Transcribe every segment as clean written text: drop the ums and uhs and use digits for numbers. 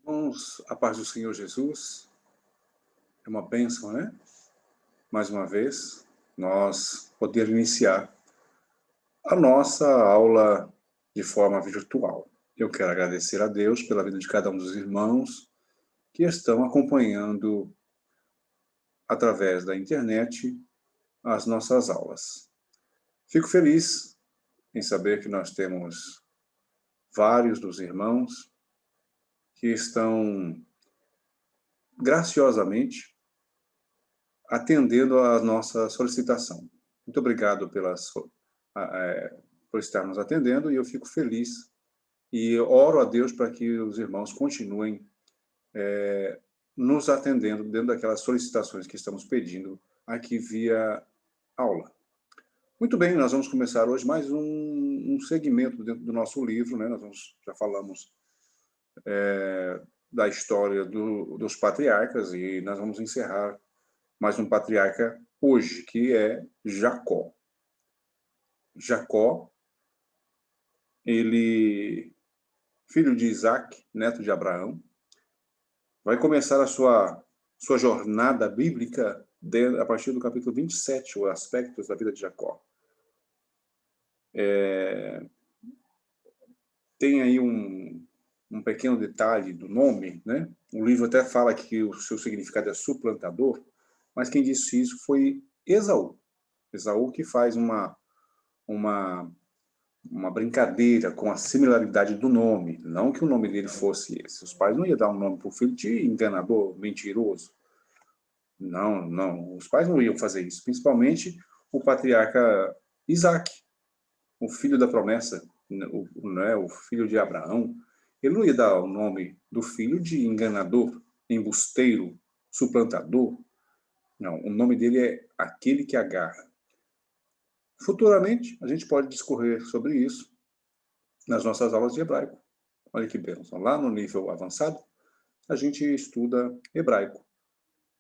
Irmãos, a paz do Senhor Jesus é uma bênção, né? Mais uma vez, nós poder iniciar a nossa aula de forma virtual. Eu quero agradecer a Deus pela vida de cada um dos irmãos que estão acompanhando através da internet as nossas aulas. Fico feliz em saber que nós temos vários dos irmãos que estão graciosamente atendendo à nossa solicitação. Muito obrigado por estar nos atendendo e eu fico feliz e oro a Deus para que os irmãos continuem nos atendendo dentro daquelas solicitações que estamos pedindo aqui via aula. Muito bem, nós vamos começar hoje mais um segmento dentro do nosso livro, né? Já falamos da história dos patriarcas e nós vamos encerrar mais um patriarca hoje, que é Jacó. Jacó, ele, filho de Isaac, neto de Abraão, vai começar a sua jornada bíblica a partir do capítulo 27, os aspectos da vida de Jacó. Tem aí um pequeno detalhe do nome, né? O livro até fala que o seu significado é suplantador, mas quem disse isso foi Esaú. Esaú que faz uma brincadeira com a similaridade do nome. Não que o nome dele fosse esse. Os pais não iam dar um nome para o filho de enganador, mentiroso. Não, não. Os pais não iam fazer isso. Principalmente o patriarca Isaac, o filho da promessa, o filho de Abraão. Ele não ia dar o nome do filho de enganador, embusteiro, suplantador. Não, o nome dele é aquele que agarra. Futuramente, a gente pode discorrer sobre isso nas nossas aulas de hebraico. Olha que bênção. Lá no nível avançado, a gente estuda hebraico.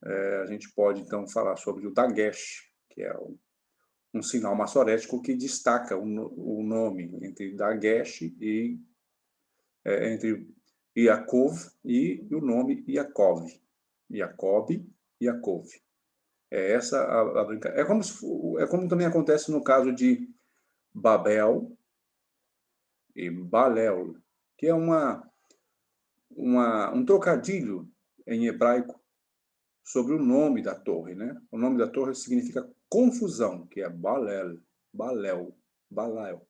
A gente pode, então, falar sobre o Dagesh, que é um sinal maçorético que destaca o nome entre Dagesh e entre Yaakov e o nome Yaakov. Jacob e Yaakov. É essa a brincadeira. É como também acontece no caso de Babel e Balel, que é um trocadilho em hebraico sobre o nome da torre, né? O nome da torre significa confusão, que é Balel, Balel, Balael.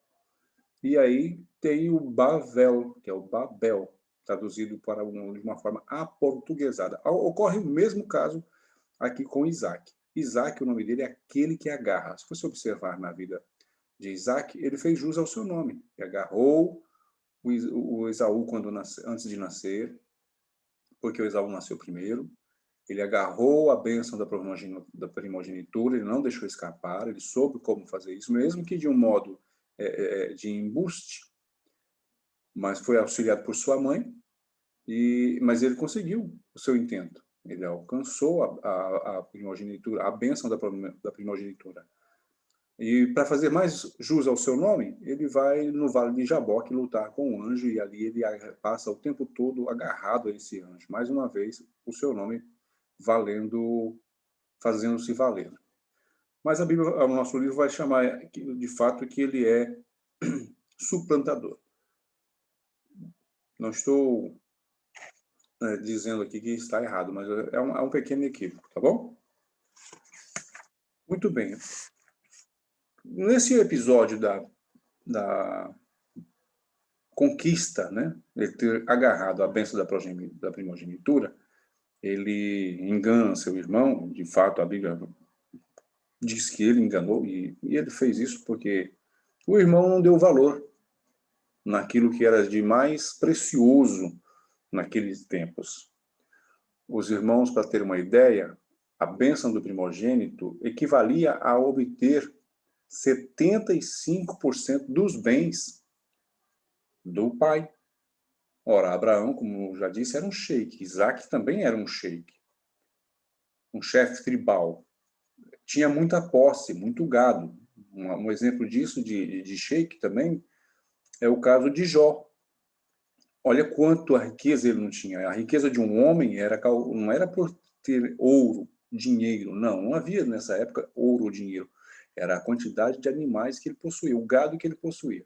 E aí tem o Bavel, que é o Babel, traduzido de uma forma aportuguesada. Ocorre o mesmo caso aqui com Isaac. Isaac, o nome dele é aquele que agarra. Se você observar na vida de Isaac, ele fez jus ao seu nome. Ele agarrou o Esaú antes de nascer, porque o Esaú nasceu primeiro. Ele agarrou a bênção da primogenitura, ele não deixou escapar, ele soube como fazer isso, mesmo que de um modo de embuste, mas foi auxiliado por sua mãe, mas ele conseguiu o seu intento. Ele alcançou a primogenitura, a bênção da primogenitura. E para fazer mais jus ao seu nome, ele vai no Vale de Jaboque lutar com o anjo, e ali ele passa o tempo todo agarrado a esse anjo. Mais uma vez, o seu nome fazendo-se valer. Mas a Bíblia, o nosso livro vai chamar de fato que ele é suplantador. Não estou dizendo aqui que está errado, mas é um pequeno equívoco, tá bom? Muito bem. Nesse episódio da conquista, né, ele ter agarrado a bênção da primogenitura, ele engana seu irmão, de fato a Bíblia diz que ele enganou, e ele fez isso porque o irmão não deu valor naquilo que era de mais precioso naqueles tempos. Os irmãos, para ter uma ideia, a bênção do primogênito equivalia a obter 75% dos bens do pai. Ora, Abraão, como eu já disse, era um sheik. Isaac também era um sheik, um chefe tribal. Tinha muita posse, muito gado. Um exemplo disso, de sheik também, é o caso de Jó. Olha quanto a riqueza ele não tinha. A riqueza de um homem não era por ter ouro, dinheiro, não havia nessa época ouro ou dinheiro. Era a quantidade de animais que ele possuía, o gado que ele possuía.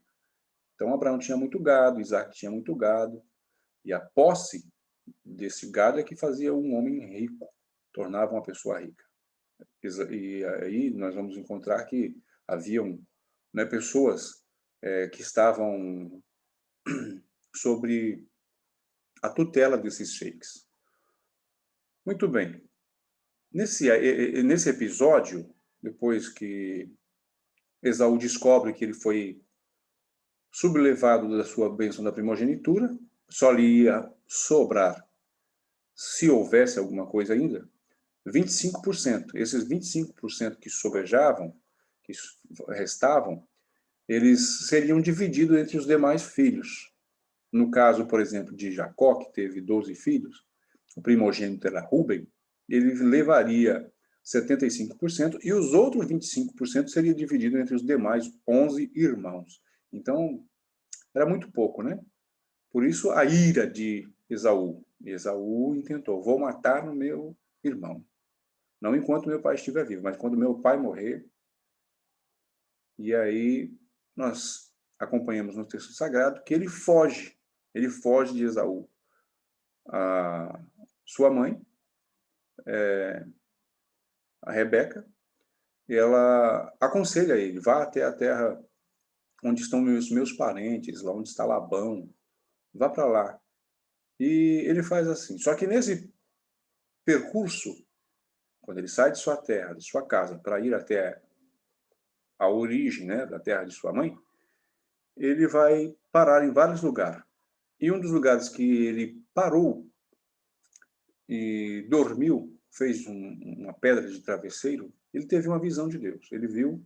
Então, Abraão tinha muito gado, Isaac tinha muito gado, e a posse desse gado é que fazia um homem rico, tornava uma pessoa rica. E aí nós vamos encontrar que haviam, né, pessoas que estavam sobre a tutela desses sheiks. Muito bem. Nesse episódio, depois que Esaú descobre que ele foi sublevado da sua bênção da primogenitura, só lhe ia sobrar, se houvesse alguma coisa ainda, 25%. Esses 25% que sobejavam, que restavam, eles seriam divididos entre os demais filhos. No caso, por exemplo, de Jacó, que teve 12 filhos, o primogênito era Rúben, ele levaria 75% e os outros 25% seria dividido entre os demais 11 irmãos. Então, era muito pouco, né? Por isso a ira de Esaú. Esaú intentou, vou matar o meu irmão. Não enquanto meu pai estiver vivo, mas quando meu pai morrer. E aí nós acompanhamos no texto sagrado que ele foge de Esaú. A sua mãe, a Rebeca, ela aconselha ele, vá até a terra onde estão meus parentes, lá onde está Labão, vá para lá. E ele faz assim. Só que nesse percurso, quando ele sai de sua terra, de sua casa, para ir até a origem, né, da terra de sua mãe, ele vai parar em vários lugares. E um dos lugares que ele parou e dormiu, fez uma pedra de travesseiro, ele teve uma visão de Deus. Ele viu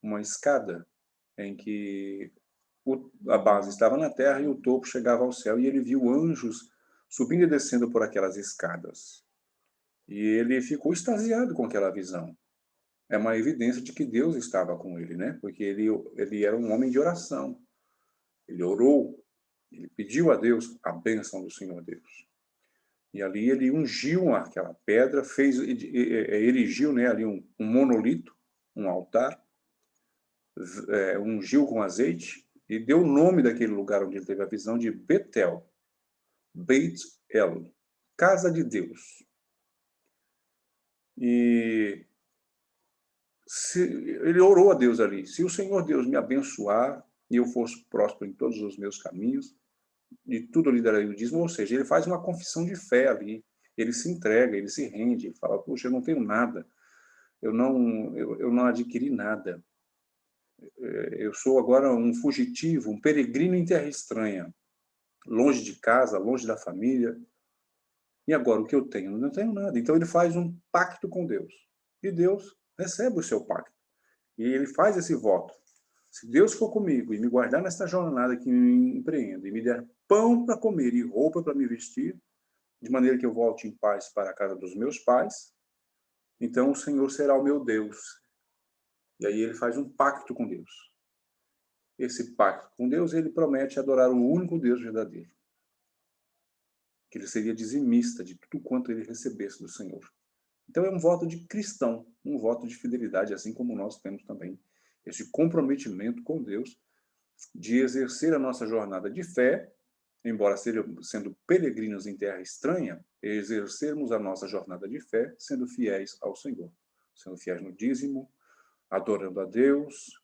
uma escada em que a base estava na terra e o topo chegava ao céu, e ele viu anjos subindo e descendo por aquelas escadas. E ele ficou extasiado com aquela visão. É uma evidência de que Deus estava com ele, né? Porque ele era um homem de oração. Ele orou, ele pediu a Deus a bênção do Senhor Deus. E ali ele ungiu aquela pedra, erigiu, né, ali um monolito, um altar, ungiu com azeite e deu o nome daquele lugar onde ele teve a visão de Betel, Beit El, casa de Deus. E ele orou a Deus ali, se o Senhor Deus me abençoar e eu for próspero em todos os meus caminhos, de tudo eu lhe darei o dízimo, ou seja, ele faz uma confissão de fé ali, ele se entrega, ele se rende, ele fala, puxa, eu não tenho nada, eu não adquiri nada, eu sou agora um fugitivo, um peregrino em terra estranha, longe de casa, longe da família, e agora o que eu tenho? Não tenho nada. Então ele faz um pacto com Deus, e Deus recebe o seu pacto, e ele faz esse voto. Se Deus for comigo e me guardar nesta jornada que me empreendo, e me der pão para comer e roupa para me vestir, de maneira que eu volte em paz para a casa dos meus pais, então o Senhor será o meu Deus. E aí ele faz um pacto com Deus. Esse pacto com Deus, ele promete adorar o único Deus verdadeiro. Que ele seria dizimista de tudo quanto ele recebesse do Senhor. Então é um voto de cristão, um voto de fidelidade, assim como nós temos também esse comprometimento com Deus de exercer a nossa jornada de fé, embora sendo peregrinos em terra estranha, exercermos a nossa jornada de fé sendo fiéis ao Senhor, sendo fiéis no dízimo, adorando a Deus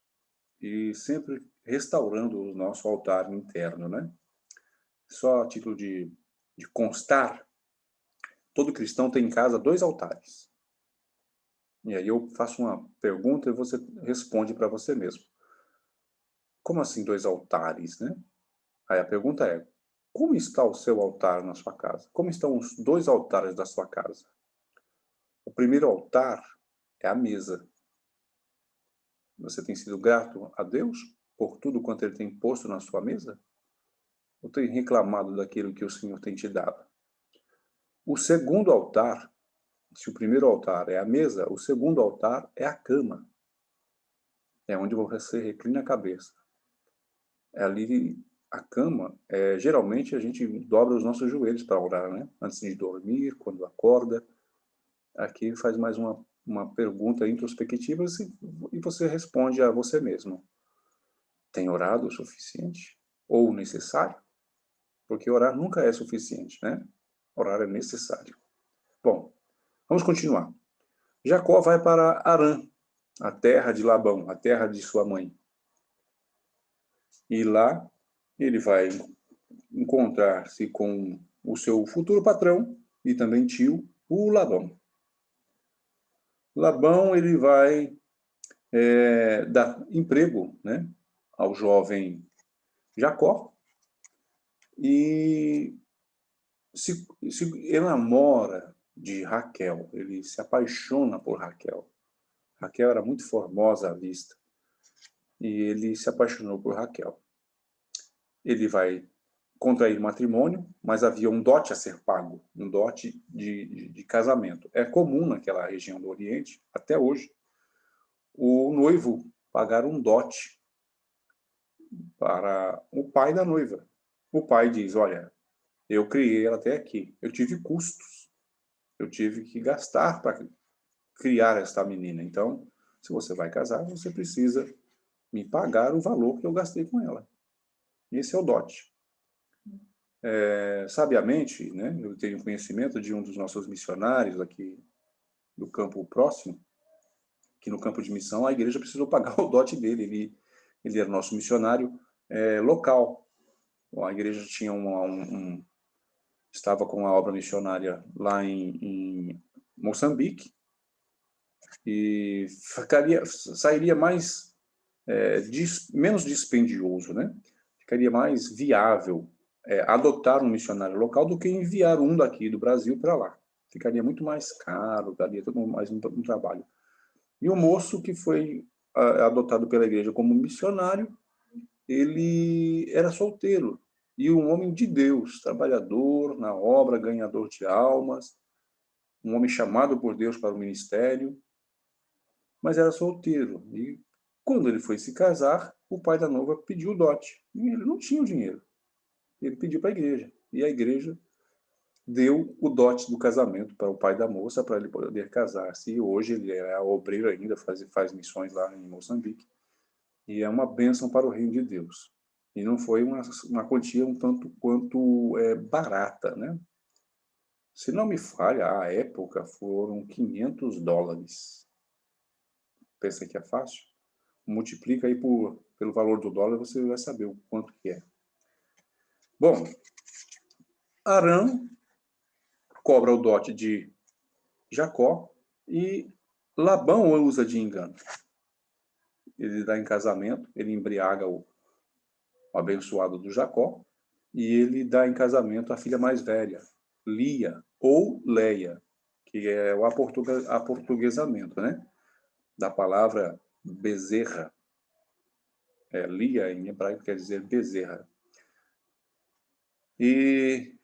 e sempre restaurando o nosso altar interno, né? Só a título de constar, todo cristão tem em casa 2 altares. E aí eu faço uma pergunta e você responde para você mesmo. Como assim 2 altares, né? Aí a pergunta é, como está o seu altar na sua casa? Como estão os 2 altares da sua casa? O primeiro altar é a mesa. Você tem sido grato a Deus por tudo quanto Ele tem posto na sua mesa? Ou tem reclamado daquilo que o Senhor tem te dado? O segundo altar, se o primeiro altar é a mesa, o segundo altar é a cama. É onde você reclina a cabeça. É ali a cama, geralmente a gente dobra os nossos joelhos para orar, né? Antes de dormir, quando acorda. Aqui faz mais uma pergunta introspectiva e você responde a você mesmo. Tem orado o suficiente? Ou necessário? Porque orar nunca é suficiente, né? Orar é necessário. Bom, vamos continuar. Jacó vai para Harã, a terra de Labão, a terra de sua mãe. E lá ele vai encontrar-se com o seu futuro patrão e também tio, o Labão. Labão, ele vai dar emprego, né, ao jovem Jacó e se enamora de Raquel, ele se apaixona por Raquel. Raquel era muito formosa à vista e ele se apaixonou por Raquel. Ele vai contrair matrimônio, mas havia um dote a ser pago, um dote de casamento. É comum naquela região do Oriente, até hoje, o noivo pagar um dote para o pai da noiva. O pai diz, olha, eu criei ela até aqui, eu tive custos, eu tive que gastar para criar esta menina. Então, se você vai casar, você precisa me pagar o valor que eu gastei com ela. Esse é o dote. Sabiamente, né, eu tenho conhecimento de um dos nossos missionários aqui do campo próximo, que no campo de missão a igreja precisou pagar o dote dele. Ele era nosso missionário local. Bom, a igreja tinha estava com a obra missionária lá em Moçambique e sairia menos dispendioso, né? Ficaria mais viável adotar um missionário local do que enviar um daqui do Brasil para lá. Ficaria muito mais caro, daria todo mais um trabalho. E o moço que foi adotado pela igreja como missionário, ele era solteiro e um homem de Deus, trabalhador na obra, ganhador de almas, um homem chamado por Deus para o ministério, mas era solteiro. E quando ele foi se casar, o pai da noiva pediu o dote. E ele não tinha o dinheiro. Ele pediu para a igreja. E a igreja deu o dote do casamento para o pai da moça, para ele poder casar-se. E hoje ele é obreiro ainda, faz missões lá em Moçambique. E é uma bênção para o reino de Deus. E não foi uma quantia um tanto quanto barata, né? Se não me falha, à época foram $500. Pensa que é fácil? Multiplica aí pelo valor do dólar, você vai saber o quanto que é. Bom, Arão cobra o dote de Jacó e Labão usa de engano. Ele dá em casamento, ele embriaga o abençoado do Jacó e ele dá em casamento a filha mais velha, Lia ou Leia, que é o aportuguesamento, né? Da palavra bezerra. Lia em hebraico quer dizer bezerra. E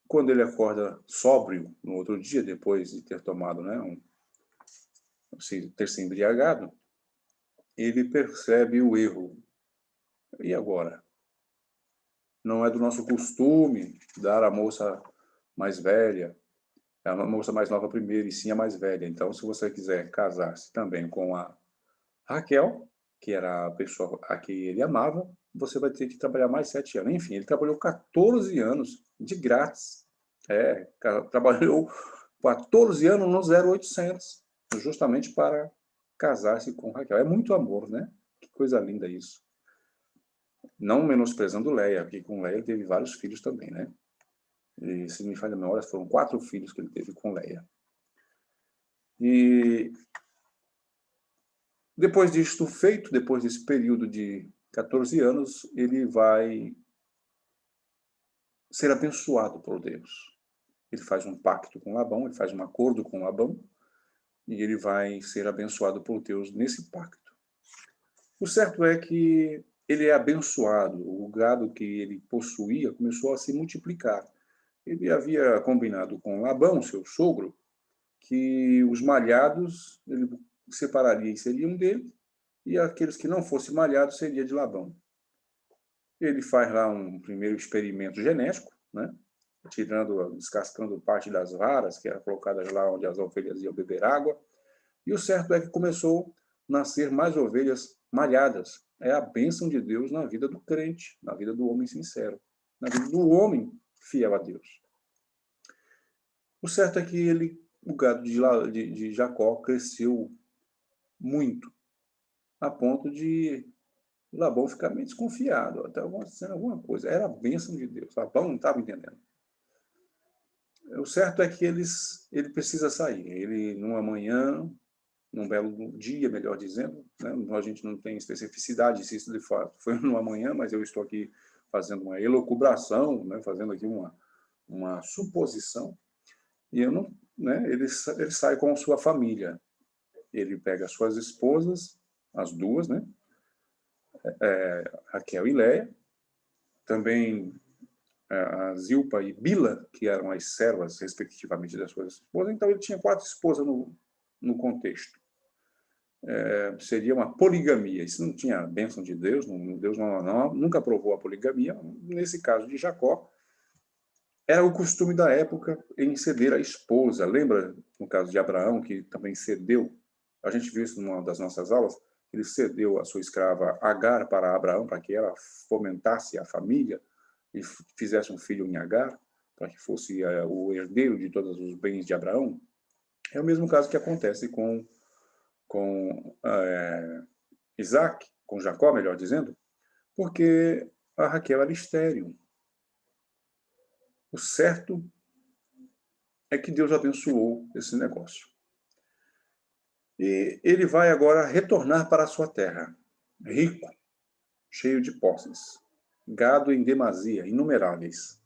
quando ele acorda sóbrio no outro dia, depois de ter tomado, né, ter se embriagado, ele percebe o erro. E agora? Não é do nosso costume dar a moça mais velha, a moça mais nova primeiro, e sim a mais velha. Então, se você quiser casar-se também com a Raquel, que era a pessoa a que ele amava, você vai ter que trabalhar mais 7 anos. Enfim, ele trabalhou 14 anos de grátis. Trabalhou 14 anos no 0800, justamente para casar-se com Raquel. É muito amor, né? Que coisa linda isso. Não menosprezando Leia, porque com Leia ele teve vários filhos também, né? E, se me falha a memória, foram 4 filhos que ele teve com Leia. E depois disto feito, depois desse período de 14 anos, ele vai ser abençoado por Deus. Ele faz um pacto com Labão, ele faz um acordo com Labão, e ele vai ser abençoado por Deus nesse pacto. O certo é que ele é abençoado, o gado que ele possuía começou a se multiplicar. Ele havia combinado com Labão, seu sogro, que os malhados ele separaria e seriam dele, e aqueles que não fossem malhados seria de Labão. Ele faz lá um primeiro experimento genético, né? Descascando parte das varas que eram colocadas lá onde as ovelhas iam beber água. E o certo é que começou a nascer mais ovelhas malhadas. É a bênção de Deus na vida do crente, na vida do homem sincero, na vida do homem fiel a Deus. O certo é que o gado de Jacó cresceu muito, a ponto de Labão ficar meio desconfiado. Estava acontecendo alguma coisa. Era a bênção de Deus. Labão não estava entendendo. O certo é que ele precisa sair. Ele, numa manhã, num belo dia, melhor dizendo, né? A gente não tem especificidade se isso de fato foi numa manhã, mas eu estou aqui fazendo uma elucubração, né? Fazendo aqui uma suposição. E eu não, né? Ele sai com sua família. Ele pega as suas esposas, as duas, né? Raquel e Leia, também a Zilpa e Bila, que eram as servas, respectivamente, das suas esposas. Então, ele tinha 4 esposas no contexto. Seria uma poligamia. Isso não tinha a bênção de Deus, Deus nunca aprovou a poligamia. Nesse caso de Jacó, era o costume da época em ceder a esposa. Lembra, no caso de Abraão, que também cedeu? A gente viu isso numa das nossas aulas. Ele cedeu a sua escrava Agar para Abraão, para que ela fomentasse a família e fizesse um filho em Agar, para que fosse o herdeiro de todos os bens de Abraão. É o mesmo caso que acontece com Isaac, com Jacó, melhor dizendo, porque a Raquel era estéril. O certo é que Deus abençoou esse negócio. E ele vai agora retornar para a sua terra, rico, cheio de posses, gado em demasia, inumeráveis.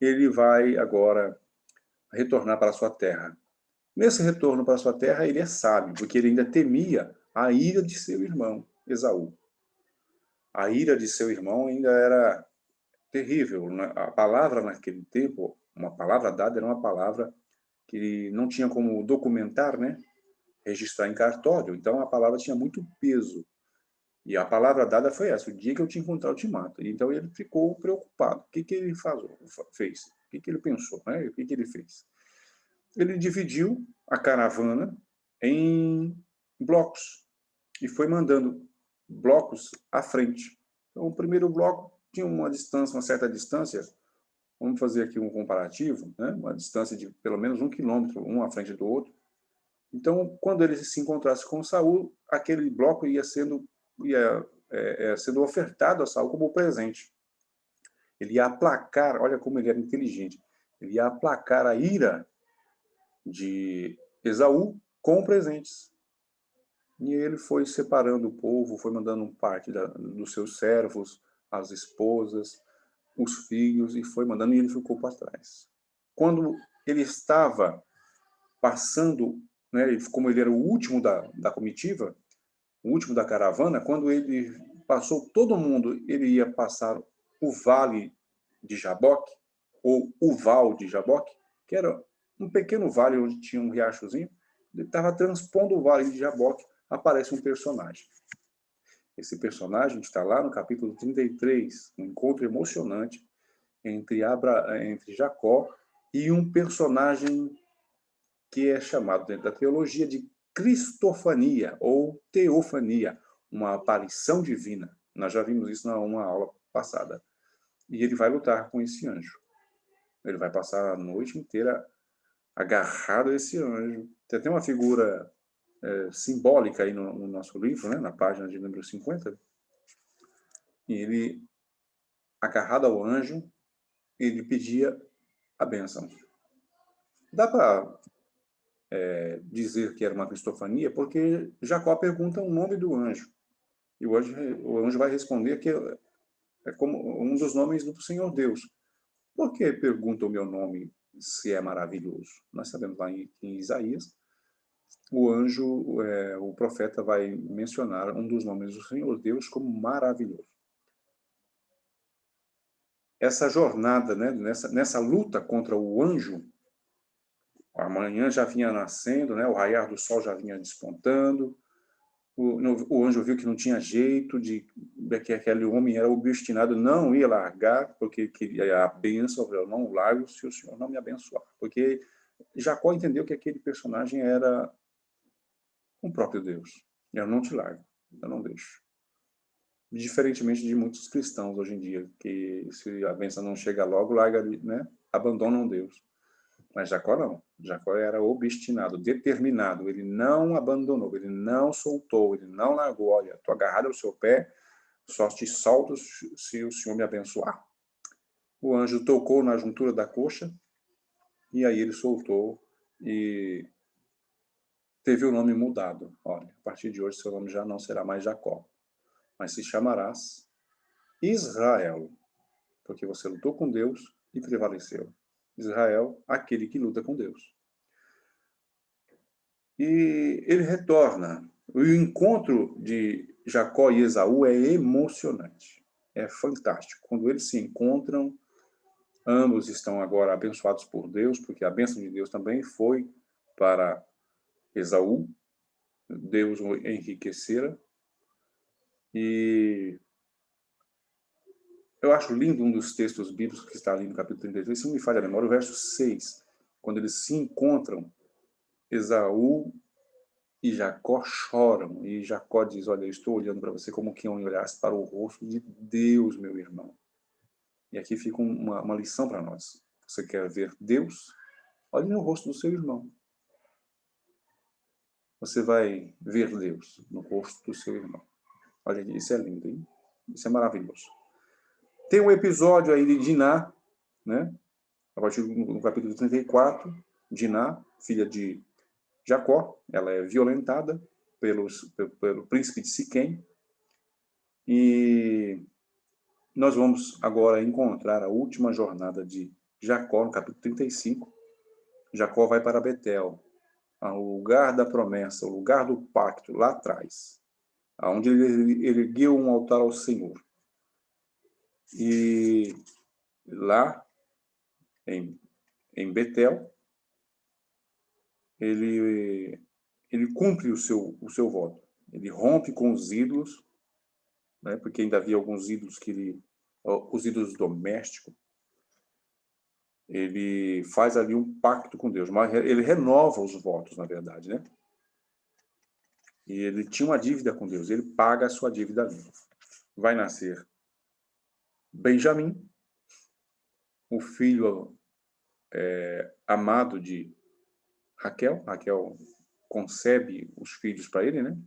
Ele vai agora retornar para a sua terra. Nesse retorno para a sua terra, ele é sábio, porque ele ainda temia a ira de seu irmão, Esaú. A ira de seu irmão ainda era terrível. A palavra naquele tempo, uma palavra dada, era uma palavra que não tinha como documentar, né? Registrar em cartório. Então, a palavra tinha muito peso. E a palavra dada foi essa: o dia que eu te encontrar, eu te mato. Então, ele ficou preocupado. O que ele fez? O que ele pensou? Né? O que ele fez? Ele dividiu a caravana em blocos e foi mandando blocos à frente. Então, o primeiro bloco tinha uma certa distância. Vamos fazer aqui um comparativo, né? Uma distância de pelo menos 1 quilômetro, um à frente do outro. Então, quando ele se encontrasse com Saul, aquele bloco ia sendo ofertado a Saul como presente. Ele ia aplacar, olha como ele era inteligente, ele ia aplacar a ira de Esaú com presentes. E ele foi separando o povo, foi mandando parte dos seus servos, as esposas, os filhos, e foi mandando, e ele ficou para trás. Quando ele estava passando, né, como ele era o último da comitiva, o último da caravana, quando ele passou todo mundo, ele ia passar o vale de Jaboque, ou o val de Jaboque, que era um pequeno vale onde tinha um riachozinho. Ele estava transpondo o vale de Jaboque, aparece um personagem. Esse personagem está lá no capítulo 33, um encontro emocionante entre Jacó e um personagem que é chamado dentro da teologia de cristofania ou teofania, uma aparição divina. Nós já vimos isso numa aula passada. E ele vai lutar com esse anjo. Ele vai passar a noite inteira agarrado a esse anjo. Tem até uma figura simbólica aí no nosso livro, né, na página de número 50. E ele, agarrado ao anjo, ele pedia a bênção. Dá para dizer que era uma cristofania, porque Jacó pergunta o nome do anjo. E o anjo vai responder que é como um dos nomes do Senhor Deus. Por que pergunta o meu nome se é maravilhoso? Nós sabemos lá em Isaías, o anjo, o profeta vai mencionar um dos nomes do Senhor Deus como maravilhoso. Essa jornada, né, nessa luta contra o anjo, a manhã já vinha nascendo, né, o raiar do sol já vinha despontando, O anjo viu que não tinha jeito, que aquele homem era obstinado, não ia largar, porque queria a bênção. Eu não largo se o Senhor não me abençoar. Porque Jacó entendeu que aquele personagem era o próprio Deus. Eu não te largo, eu não deixo. Diferentemente de muitos cristãos hoje em dia, que se a bênção não chega logo, larga, né? Abandonam Deus. Mas Jacó não. Jacó era obstinado, determinado. Ele não abandonou, ele não soltou, ele não largou. Olha, estou agarrado ao seu pé, só te solto se o Senhor me abençoar. O anjo tocou na juntura da coxa, e aí ele soltou e teve o nome mudado. Olha, a partir de hoje seu nome já não será mais Jacó, mas se chamarás Israel, porque você lutou com Deus e prevaleceu. Israel, aquele que luta com Deus. E ele retorna. O encontro de Jacó e Esaú é emocionante. É fantástico. Quando eles se encontram, ambos estão agora abençoados por Deus, porque a bênção de Deus também foi para Esaú. Deus o enriquecera. E eu acho lindo um dos textos bíblicos que está ali no capítulo 33, se não me falha a memória, o verso 6, quando eles se encontram, Esaú e Jacó choram, e Jacó diz, olha, eu estou olhando para você como quem olhasse para o rosto de Deus, meu irmão. E aqui fica uma lição para nós. Você quer ver Deus? Olhe no rosto do seu irmão. Você vai ver Deus no rosto do seu irmão. Olha, isso é lindo, hein? Isso é maravilhoso. Tem um episódio aí de Diná, né? A partir do capítulo 34, Diná, filha de Jacó, ela é violentada pelo príncipe de Siquém, e nós vamos agora encontrar a última jornada de Jacó, no capítulo 35. Jacó vai para Betel, ao lugar da promessa, o lugar do pacto, lá atrás, onde ele ergueu um altar ao Senhor. E lá, em Betel, ele cumpre o seu voto. Ele rompe com os ídolos, né, porque ainda havia alguns ídolos os ídolos domésticos. Ele faz ali um pacto com Deus, mas ele renova os votos, na verdade, né? E ele tinha uma dívida com Deus, ele paga a sua dívida ali. Vai nascer Benjamim, o filho amado de Raquel. Raquel concebe os filhos para ele, né?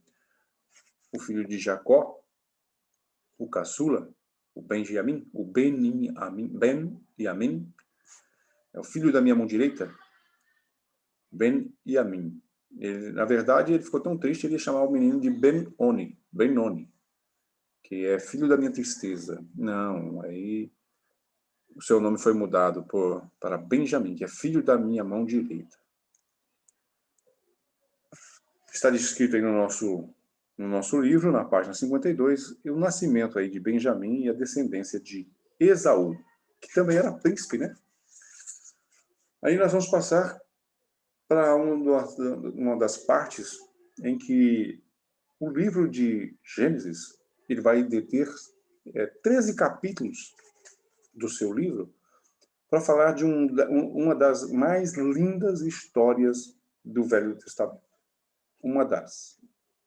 O filho de Jacó, o caçula, o Benjamim, Ben-Yamin, é o filho da minha mão direita, Ben-Yamin. Na verdade, ele ficou tão triste, ele ia chamar o menino de Benoni, que é filho da minha tristeza. Não, aí o seu nome foi mudado para Benjamim, que é filho da minha mão direita. Está descrito aí no nosso livro, na página 52, o nascimento aí de Benjamim e a descendência de Esaú, que também era príncipe, né? Aí nós vamos passar para uma das partes em que o livro de Gênesis ele vai deter 13 capítulos do seu livro para falar de uma das mais lindas histórias do Velho Testamento. Uma das.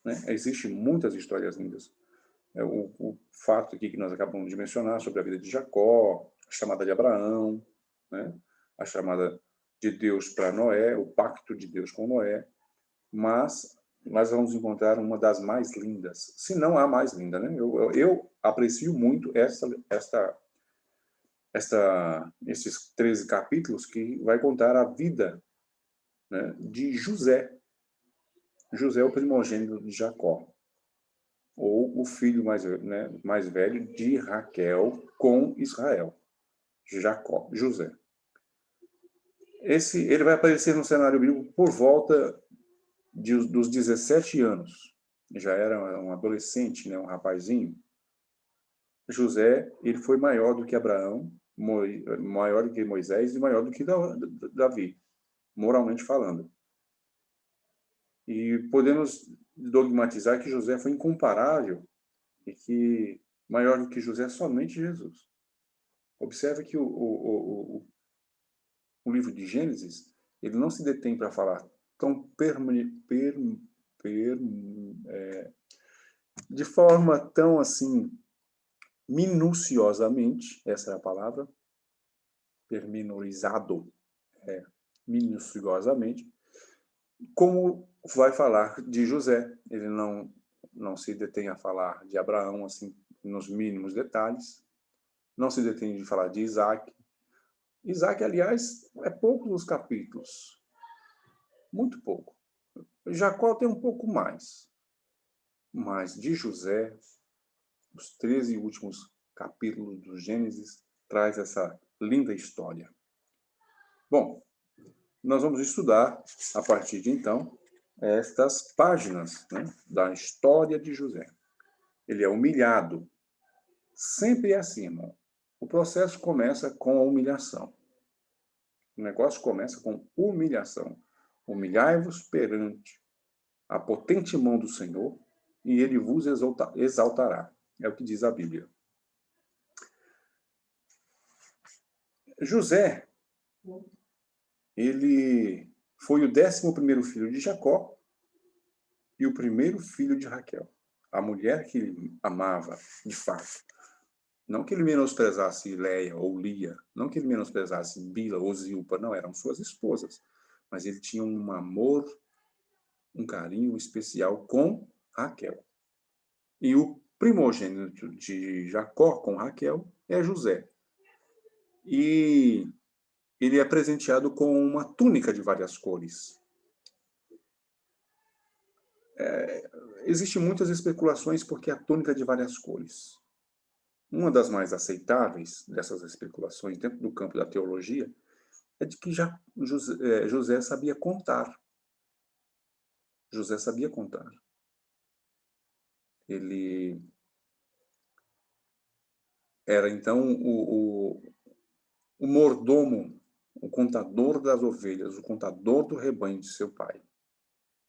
Né? Existem muitas histórias lindas. O fato aqui que nós acabamos de mencionar sobre a vida de Jacó, a chamada de Abraão, né? A chamada de Deus para Noé, o pacto de Deus com Noé, mas nós vamos encontrar uma das mais lindas, se não a mais linda, né? Eu aprecio muito esses 13 capítulos que vai contar a vida, né, de José. José é o primogênito de Jacó, ou o filho mais velho de Raquel com Israel, José. Ele vai aparecer no cenário bíblico por volta dos 17 anos. Já era um adolescente, né, um rapazinho. José, ele foi maior do que Abraão, maior do que Moisés e maior do que Davi, moralmente falando. E podemos dogmatizar que José foi incomparável e que maior do que José é somente Jesus. Observe que o livro de Gênesis, ele não se detém para falar tão de forma tão assim minuciosamente, essa é a palavra, pormenorizado, minuciosamente, como vai falar de José. Ele não se detém a falar de Abraão assim nos mínimos detalhes, não se detém de falar de Isaac. Isaac, aliás, é poucos os capítulos, muito pouco. Jacó tem um pouco mais, mas de José, os 13 últimos capítulos do Gênesis traz essa linda história. Bom, nós vamos estudar, a partir de então, estas páginas, né, da história de José. Ele é humilhado. Sempre é assim, irmão. O processo começa com a humilhação. O negócio começa com humilhação. Humilhai-vos perante a potente mão do Senhor, e ele vos exaltará. É o que diz a Bíblia. José, ele foi o 11º filho de Jacó e o primeiro filho de Raquel, a mulher que ele amava, de fato. Não que ele menosprezasse Leia ou Lia, não que ele menosprezasse Bila ou Zilpa, não, eram suas esposas. Mas ele tinha um amor, um carinho especial com Raquel. E o primogênito de Jacó com Raquel é José. E ele é presenteado com uma túnica de várias cores. Existem muitas especulações porque a túnica de várias cores. Uma das mais aceitáveis dessas especulações dentro do campo da teologia é de que José sabia contar. José sabia contar. Ele era, então, o mordomo, o contador das ovelhas, o contador do rebanho de seu pai.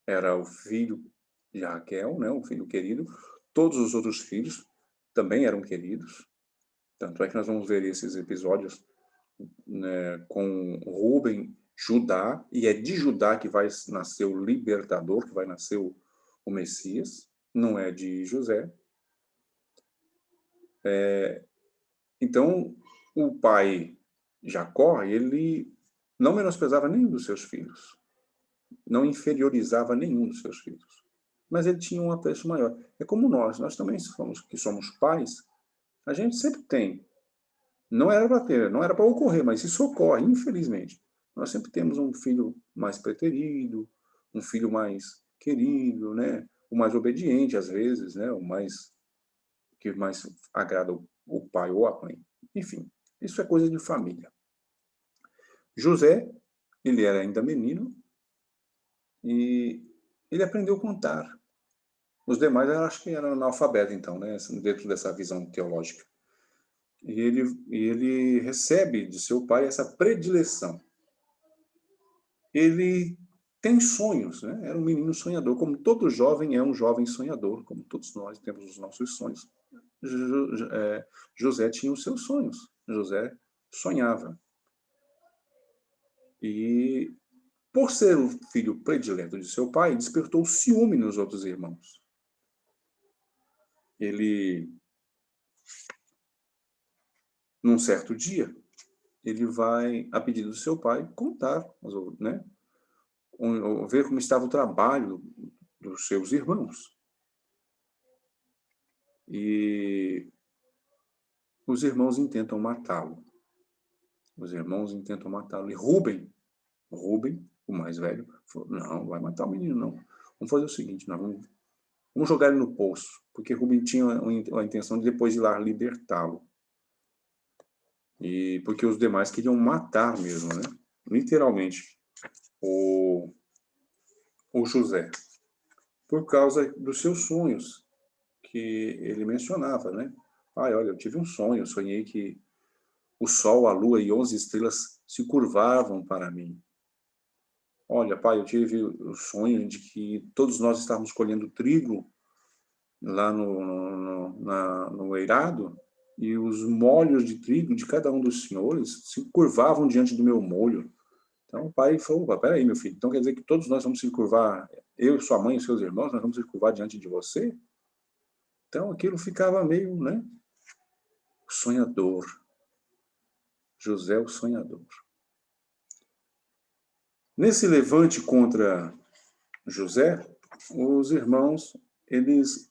Era o filho de Raquel, né, o filho querido. Todos os outros filhos também eram queridos. Tanto é que nós vamos ver esses episódios, né, com Rúben, Judá, e é de Judá que vai nascer o libertador, que vai nascer o Messias, não é de José. Então, o pai Jacó, ele não menosprezava nenhum dos seus filhos, não inferiorizava nenhum dos seus filhos, mas ele tinha um apreço maior. É como nós também somos pais, a gente sempre tem. Não era para ter, não era para ocorrer, mas isso ocorre, infelizmente. Nós sempre temos um filho mais preterido, um filho mais querido, né? O mais obediente, às vezes, né? Que mais agrada o pai ou a mãe. Enfim, isso é coisa de família. José, ele era ainda menino e ele aprendeu a contar. Os demais, eu acho que eram analfabetos, então, né? Dentro dessa visão teológica. E ele recebe de seu pai essa predileção. Ele tem sonhos, né? Era um menino sonhador, como todo jovem é um jovem sonhador, como todos nós temos os nossos sonhos. José tinha os seus sonhos. José sonhava. E, por ser o filho predileto de seu pai, despertou ciúme nos outros irmãos. Ele, num certo dia, ele vai, a pedido do seu pai, contar, né? Ver como estava o trabalho dos seus irmãos. E os irmãos intentam matá-lo. E Rúben, o mais velho, falou, não vai matar o menino, não. Vamos fazer o seguinte, vamos jogar ele no poço, porque Rúben tinha a intenção de depois ir lá libertá-lo. E porque os demais queriam matar mesmo, né? Literalmente, o José. Por causa dos seus sonhos, que ele mencionava, né? Olha, eu tive um sonho, eu sonhei que o sol, a lua e 11 estrelas se curvavam para mim. olha, pai, eu tive o sonho de que todos nós estávamos colhendo trigo lá no eirado, e os molhos de trigo de cada um dos senhores se curvavam diante do meu molho. Então o pai falou, opa, peraí, meu filho, então quer dizer que todos nós vamos se curvar, eu, sua mãe e seus irmãos, nós vamos se curvar diante de você? Então aquilo ficava meio, né? Sonhador. José o sonhador. Nesse levante contra José, os irmãos, eles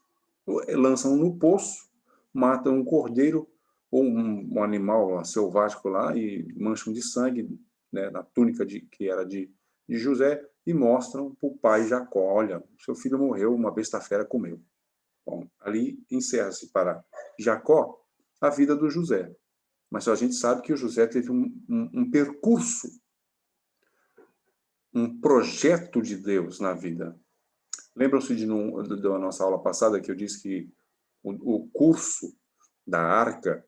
lançam no poço, matam um cordeiro ou um animal selvático lá e mancham de sangue, né, na túnica que era de José, e mostram para o pai Jacó, olha, seu filho morreu, uma besta fera comeu. Bom, ali encerra-se para Jacó a vida do José. Mas a gente sabe que o José teve um percurso, um projeto de Deus na vida. Lembram-se da nossa aula passada que eu disse que o curso da arca,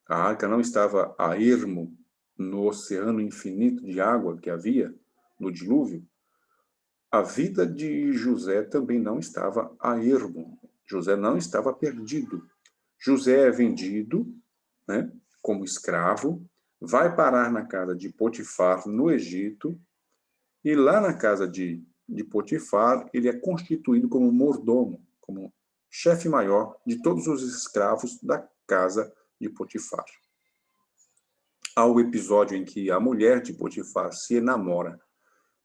a arca não estava a ermo no oceano infinito de água que havia no dilúvio? A vida de José também não estava a ermo. José não estava perdido. José é vendido, né, como escravo, vai parar na casa de Potifar, no Egito, e lá na casa de Potifar, ele é constituído como mordomo, como chefe maior de todos os escravos da casa de Potifar. Há o episódio em que a mulher de Potifar se enamora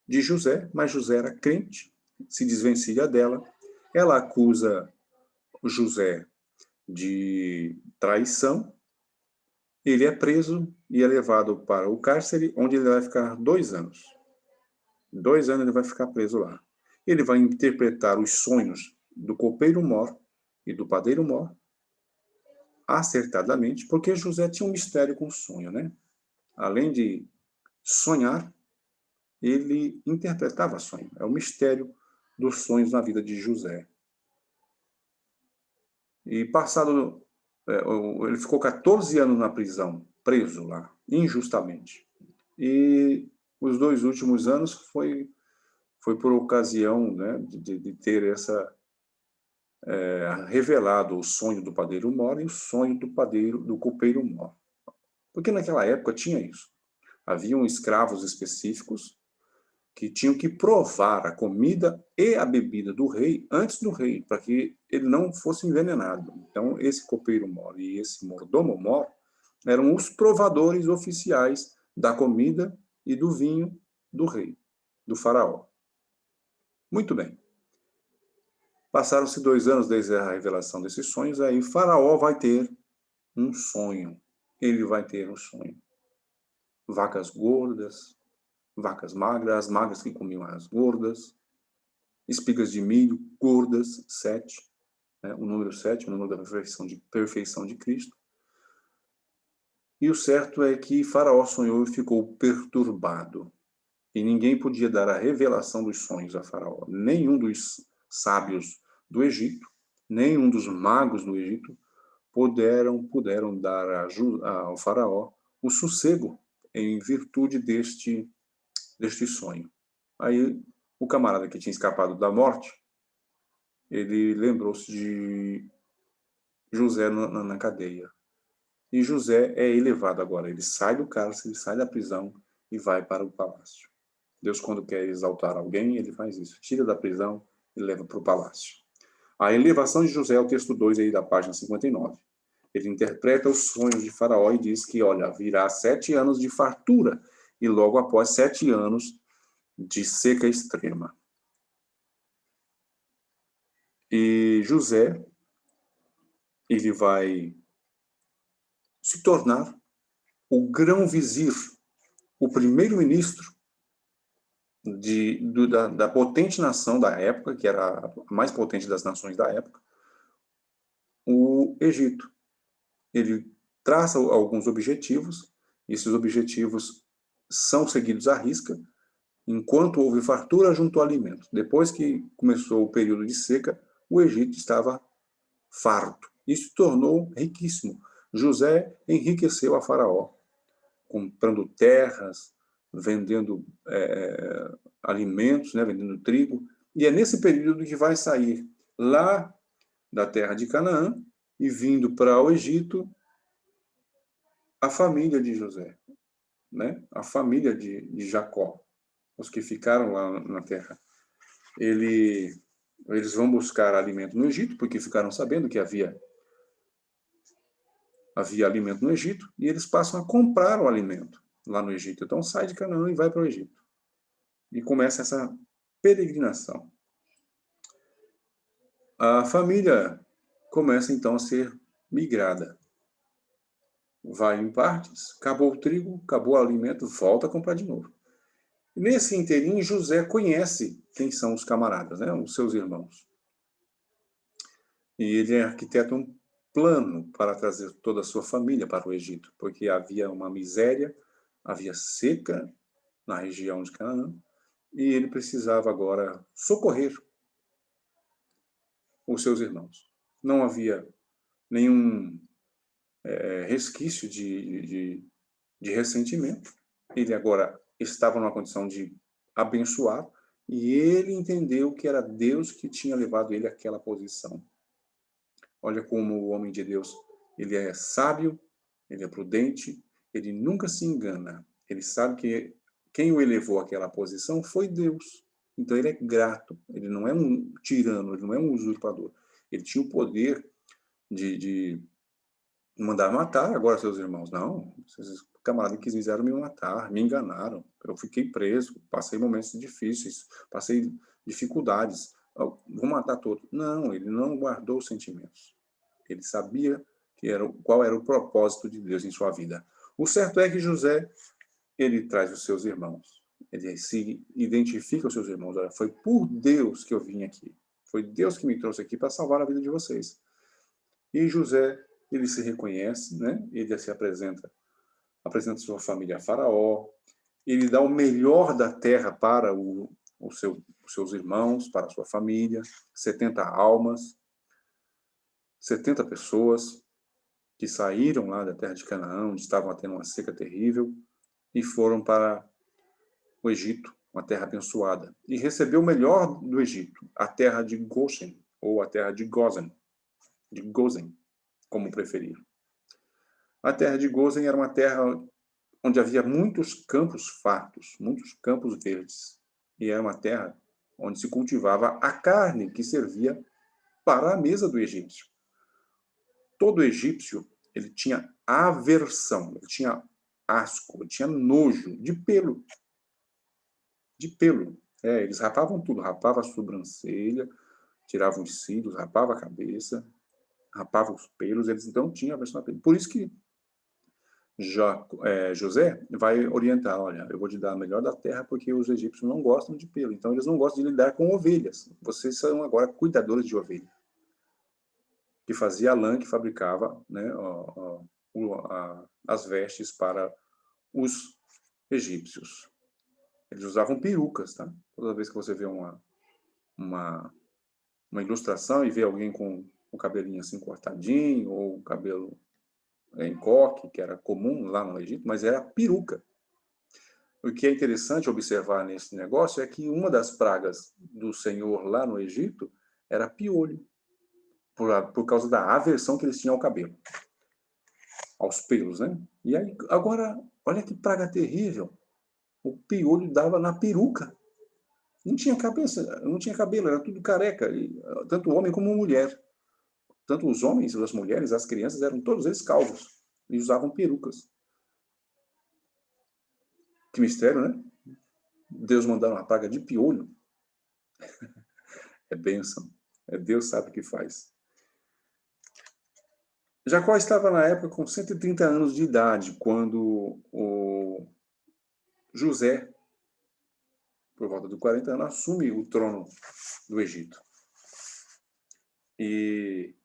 de José, mas José era crente, se desvencilha dela, ela acusa José de traição, ele é preso e é levado para o cárcere, onde ele vai ficar 2 anos. 2 anos ele vai ficar preso lá. Ele vai interpretar os sonhos do copeiro mor e do padeiro mor acertadamente, porque José tinha um mistério com o sonho, né? Além de sonhar, ele interpretava sonho. É o mistério dos sonhos na vida de José. E passado, ele ficou 14 anos na prisão, preso lá, injustamente. E os 2 últimos anos foi por ocasião, né, de ter revelado o sonho do padeiro mor e o sonho do copeiro mor. Porque naquela época tinha isso. Haviam escravos específicos que tinham que provar a comida e a bebida do rei antes do rei, para que ele não fosse envenenado. Então, esse copeiro mor e esse mordomo mor eram os provadores oficiais da comida e do vinho do rei, do faraó. Muito bem. Passaram-se 2 anos desde a revelação desses sonhos, aí Faraó vai ter um sonho. Ele vai ter um sonho. Vacas gordas, vacas magras, as magras que comiam as gordas, espigas de milho gordas, 7, né? O número 7, o número da perfeição de Cristo. E o certo é que Faraó sonhou e ficou perturbado. E ninguém podia dar a revelação dos sonhos a Faraó. Nenhum dos sábios do Egito, nenhum dos magos do Egito puderam dar ao faraó o sossego em virtude deste sonho. Aí o camarada que tinha escapado da morte, ele lembrou-se de José na cadeia. E José é elevado agora. Ele sai do cárcere, ele sai da prisão e vai para o palácio. Deus, quando quer exaltar alguém, ele faz isso. Tira da prisão e leva para o palácio. A elevação de José é o texto 2 aí da página 59. Ele interpreta os sonhos de Faraó e diz que, olha, virá 7 anos de fartura e logo após 7 anos de seca extrema. E José, ele vai se tornar o grão-vizir, o primeiro-ministro da potente nação da época, que era a mais potente das nações da época, o Egito. Ele traça alguns objetivos, e esses objetivos são seguidos à risca. Enquanto houve fartura, juntou alimento. Depois que começou o período de seca, o Egito estava farto. Isso tornou riquíssimo. José enriqueceu a Faraó, comprando terras, vendendo alimentos, né, vendendo trigo. E é nesse período que vai sair lá da terra de Canaã e vindo para o Egito a família de José, né? A família de Jacó, os que ficaram lá na terra. Eles vão buscar alimento no Egito, porque ficaram sabendo que havia alimento no Egito, e eles passam a comprar o alimento lá no Egito. Então sai de Canaã e vai para o Egito. E começa essa peregrinação. A família começa então a ser migrada. Vai em partes, acabou o trigo, acabou o alimento, volta a comprar de novo. Nesse inteirinho, José conhece quem são os camaradas, né? Os seus irmãos. E ele arquiteta um plano para trazer toda a sua família para o Egito, porque havia uma miséria, havia seca na região de Canaã, e ele precisava agora socorrer os seus irmãos. Não havia nenhum resquício de ressentimento. Ele agora estava numa condição de abençoar, e ele entendeu que era Deus que tinha levado ele àquela posição. Olha como o homem de Deus, ele é sábio, ele é prudente, ele nunca se engana. Ele sabe que quem o elevou àquela posição foi Deus. Então ele é grato, ele não é um tirano, ele não é um usurpador. Ele tinha o poder de mandar matar agora seus irmãos. Não, esses camaradas que quiseram me matar, me enganaram. Eu fiquei preso, passei momentos difíceis, passei dificuldades. Vou matar todos. Não, ele não guardou sentimentos. Ele sabia qual era o propósito de Deus em sua vida. O certo é que José, ele traz os seus irmãos. Ele se identifica com os seus irmãos. Olha, foi por Deus que eu vim aqui. Foi Deus que me trouxe aqui para salvar a vida de vocês. E José, ele se reconhece, né? Ele se apresenta sua família a Faraó. Ele dá o melhor da terra para os seus irmãos, para a sua família, 70 almas, 70 pessoas que saíram lá da terra de Canaã, onde estavam tendo uma seca terrível, e foram para o Egito, uma terra abençoada. E recebeu o melhor do Egito, a terra de Goshen, ou a terra de Gozen, como preferir. A terra de Gozen era uma terra onde havia muitos campos fartos, muitos campos verdes. E era uma terra onde se cultivava a carne que servia para a mesa do egípcio. Todo egípcio, ele tinha aversão, ele tinha asco, ele tinha nojo de pelo. De pelo. Eles rapavam tudo, rapavam a sobrancelha, tiravam os cílios, rapavam a cabeça, rapavam os pelos, eles então tinham aversão a pelo. Por isso que José vai orientar, olha, eu vou te dar a melhor da terra porque os egípcios não gostam de pelo, então eles não gostam de lidar com ovelhas. Vocês são agora cuidadores de ovelha. Que fazia a lã, que fabricava, né, as vestes para os egípcios. Eles usavam perucas, tá? Toda vez que você vê uma ilustração e vê alguém com o cabelinho assim cortadinho, ou o cabelo em coque, que era comum lá no Egito, mas era peruca. O que é interessante observar nesse negócio é que uma das pragas do Senhor lá no Egito era piolho, por causa da aversão que eles tinham ao cabelo, aos pelos, né? E aí, agora, olha que praga terrível. O piolho dava na peruca. Não tinha cabeça, não tinha cabelo, era tudo careca, tanto homem como mulher. Tanto os homens, as mulheres, as crianças, eram todos eles calvos e usavam perucas. Que mistério, né? Deus mandando uma praga de piolho. É bênção. Deus sabe o que faz. Jacó estava na época com 130 anos de idade, quando o José, por volta de 40 anos, assume o trono do Egito. E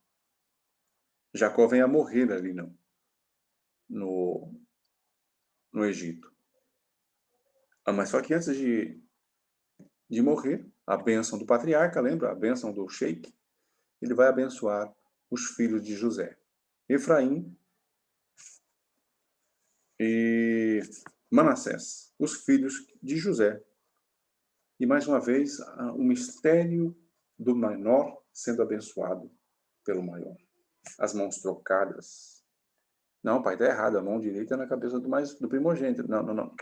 Jacó vem a morrer ali no Egito. Mas só que antes de morrer, a bênção do patriarca, lembra? A bênção do sheik, ele vai abençoar os filhos de José. Efraim e Manassés, os filhos de José. E mais uma vez, o mistério do menor sendo abençoado pelo maior. As mãos trocadas. Não, pai, está errado. A mão direita é na cabeça do primogênito. Não, não, não.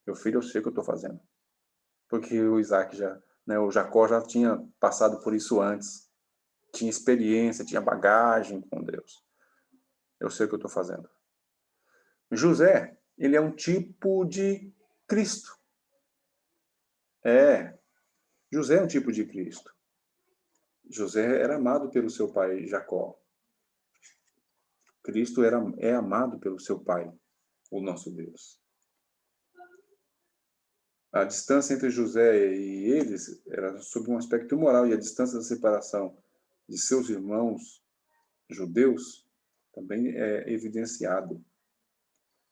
Meu filho, eu sei o que eu estou fazendo. Porque o Isaac já, né, o Jacó já tinha passado por isso antes. Tinha experiência, tinha bagagem com Deus. Eu sei o que eu estou fazendo. José, ele é um tipo de Cristo. José é um tipo de Cristo. José era amado pelo seu pai Jacó. Cristo é amado pelo seu pai, o nosso Deus. A distância entre José e eles era sob um aspecto moral, e a distância da separação de seus irmãos judeus também é evidenciado.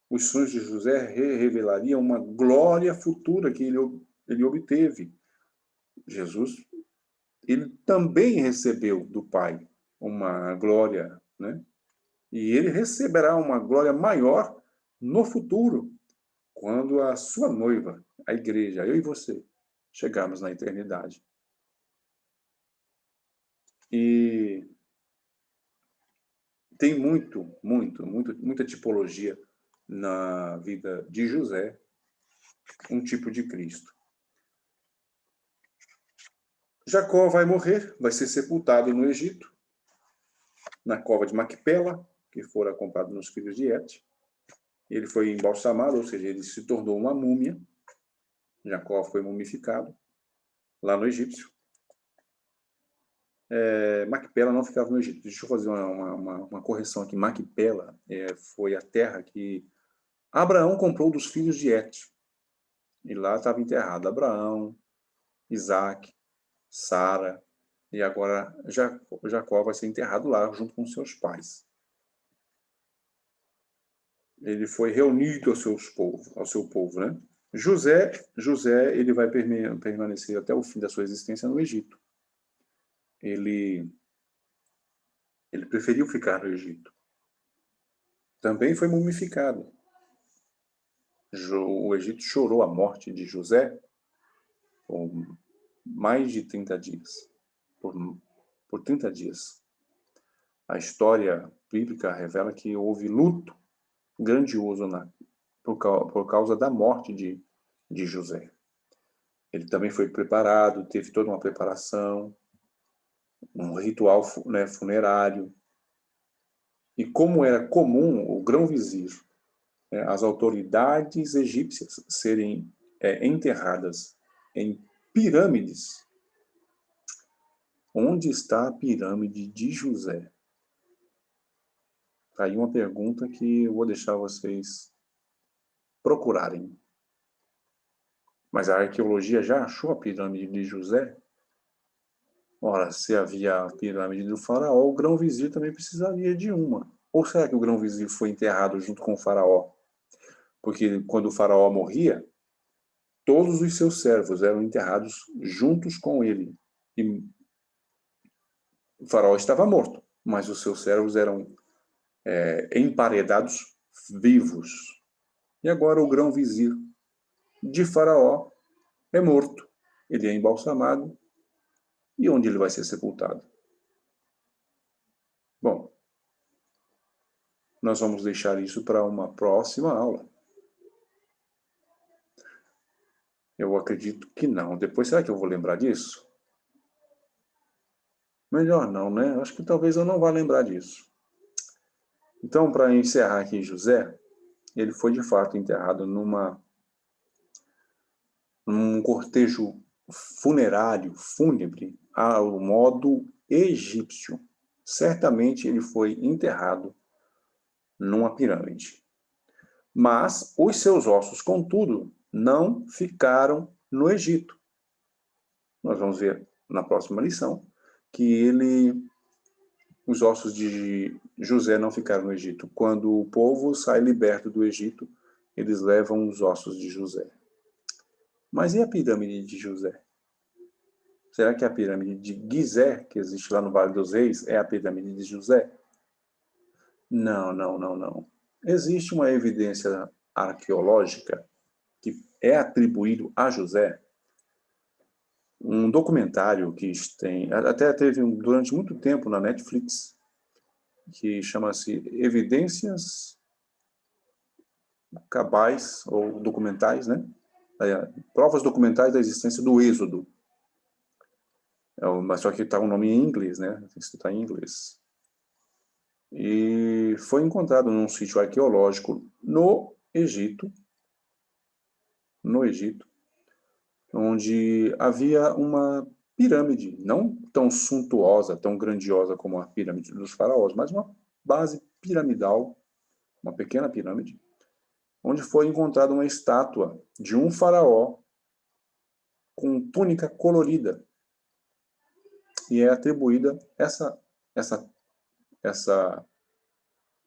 Os sonhos de José revelariam uma glória futura que ele obteve. Jesus, ele também recebeu do Pai uma glória, né? E ele receberá uma glória maior no futuro, quando a sua noiva, a igreja, eu e você, chegarmos na eternidade. E tem muita tipologia na vida de José, um tipo de Cristo. Jacó vai morrer, vai ser sepultado no Egito, na cova de Macpela, que fora comprado nos filhos de Et. Ele foi embalsamado, ou seja, ele se tornou uma múmia. Jacó foi mumificado lá no Egípcio. Macpela não ficava no Egito. Deixa eu fazer uma correção aqui. Macpela foi a terra que Abraão comprou dos filhos de Et. E lá estava enterrado Abraão, Isaac, Sara, e agora Jacó vai ser enterrado lá junto com seus pais. Ele foi reunido ao seu povo, né? José, ele vai permanecer até o fim da sua existência no Egito. Ele preferiu ficar no Egito. Também foi mumificado. O Egito chorou a morte de José por mais de 30 dias. Por 30 dias. A história bíblica revela que houve luto grandioso por causa da morte de José. Ele também foi preparado, teve toda uma preparação, um ritual, né, funerário. E como era comum o grão-vizir, né, as autoridades egípcias serem enterradas em pirâmides. Onde está a pirâmide de José? Tá aí uma pergunta que eu vou deixar vocês procurarem. Mas a arqueologia já achou a pirâmide de José? Ora, se havia a pirâmide do faraó, o grão-vizir também precisaria de uma. Ou será que o grão-vizir foi enterrado junto com o faraó? Porque quando o faraó morria, todos os seus servos eram enterrados juntos com ele. E o faraó estava morto, mas os seus servos eram emparedados vivos. E agora o grão-vizir de faraó é morto. Ele é embalsamado. E onde ele vai ser sepultado? Bom, nós vamos deixar isso para uma próxima aula. Eu acredito que não. Depois, será que eu vou lembrar disso? Melhor não, né? Acho que talvez eu não vá lembrar disso. Então, para encerrar aqui, José, ele foi de fato enterrado num cortejo funerário, fúnebre, ao modo egípcio. Certamente ele foi enterrado numa pirâmide. Mas os seus ossos, contudo, não ficaram no Egito. Nós vamos ver na próxima lição que os ossos de José não ficaram no Egito. Quando o povo sai liberto do Egito, eles levam os ossos de José. Mas e a pirâmide de José? Será que a pirâmide de Gizé, que existe lá no Vale dos Reis, é a pirâmide de José? Não. Existe uma evidência arqueológica que é atribuído a José, um documentário que tem, até teve durante muito tempo na Netflix, que chama-se Evidências Cabais, ou documentais, né? Provas documentais da existência do Êxodo. Mas só que está um nome em inglês, né? Isso está em inglês. E foi encontrado num sítio arqueológico no Egito, onde havia uma pirâmide, não tão suntuosa, tão grandiosa como a pirâmide dos faraós, mas uma base piramidal, uma pequena pirâmide, onde foi encontrada uma estátua de um faraó com túnica colorida. E é atribuída essa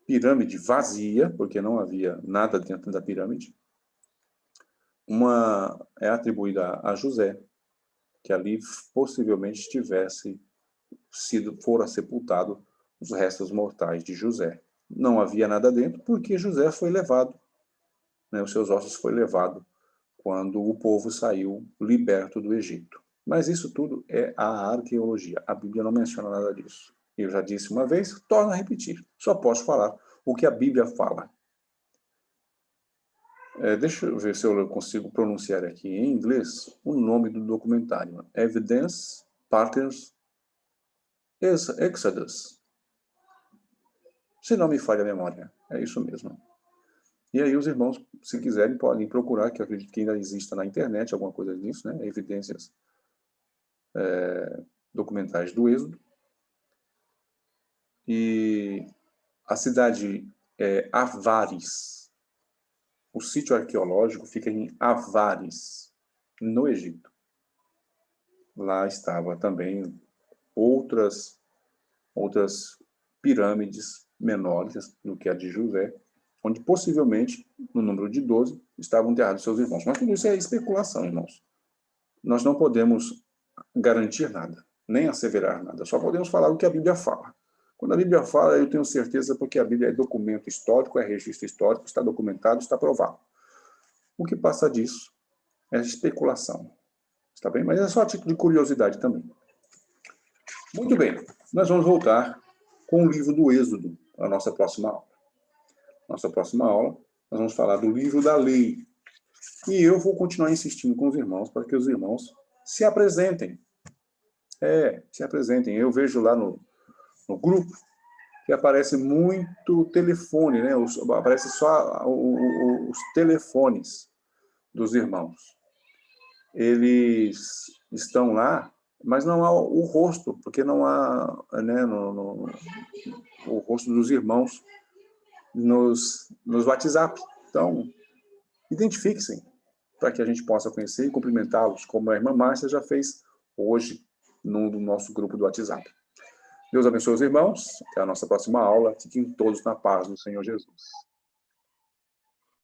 pirâmide vazia, porque não havia nada dentro da pirâmide, é atribuída a José, que ali possivelmente fora sepultado os restos mortais de José. Não havia nada dentro, porque José foi levado, né, os seus ossos foram levados quando o povo saiu liberto do Egito. Mas isso tudo é a arqueologia. A Bíblia não menciona nada disso. Eu já disse uma vez, torno a repetir. Só posso falar o que a Bíblia fala. Deixa eu ver se eu consigo pronunciar aqui em inglês o nome do documentário. Evidence Partners Exodus. Se não me falha a memória, é isso mesmo. E aí os irmãos, se quiserem, podem procurar, que eu acredito que ainda exista na internet alguma coisa disso, né? Evidências documentais do Êxodo. E a cidade é Avares. O sítio arqueológico fica em Avares, no Egito. Lá estava também outras pirâmides menores do que a de José, onde possivelmente, no número de 12, estavam enterrados seus irmãos. Mas tudo isso é especulação, irmãos. Nós não podemos garantir nada, nem asseverar nada. Só podemos falar o que a Bíblia fala. Quando a Bíblia fala, eu tenho certeza porque a Bíblia é documento histórico, é registro histórico, está documentado, está provado. O que passa disso é especulação. Está bem? Mas é só a título de curiosidade também. Muito bem. Nós vamos voltar com o livro do Êxodo, a nossa próxima aula. Nossa próxima aula, nós vamos falar do livro da lei. E eu vou continuar insistindo com os irmãos para que os irmãos se apresentem. Se apresentem. Eu vejo lá no grupo que aparece muito telefone, né? Aparece só os telefones dos irmãos. Eles estão lá, mas não há o rosto, porque não há, né, o rosto dos irmãos nos WhatsApp. Então, identifiquem-se para que a gente possa conhecer e cumprimentá-los, como a irmã Márcia já fez hoje no nosso grupo do WhatsApp. Deus abençoe os irmãos. Até a nossa próxima aula. Fiquem todos na paz do Senhor Jesus.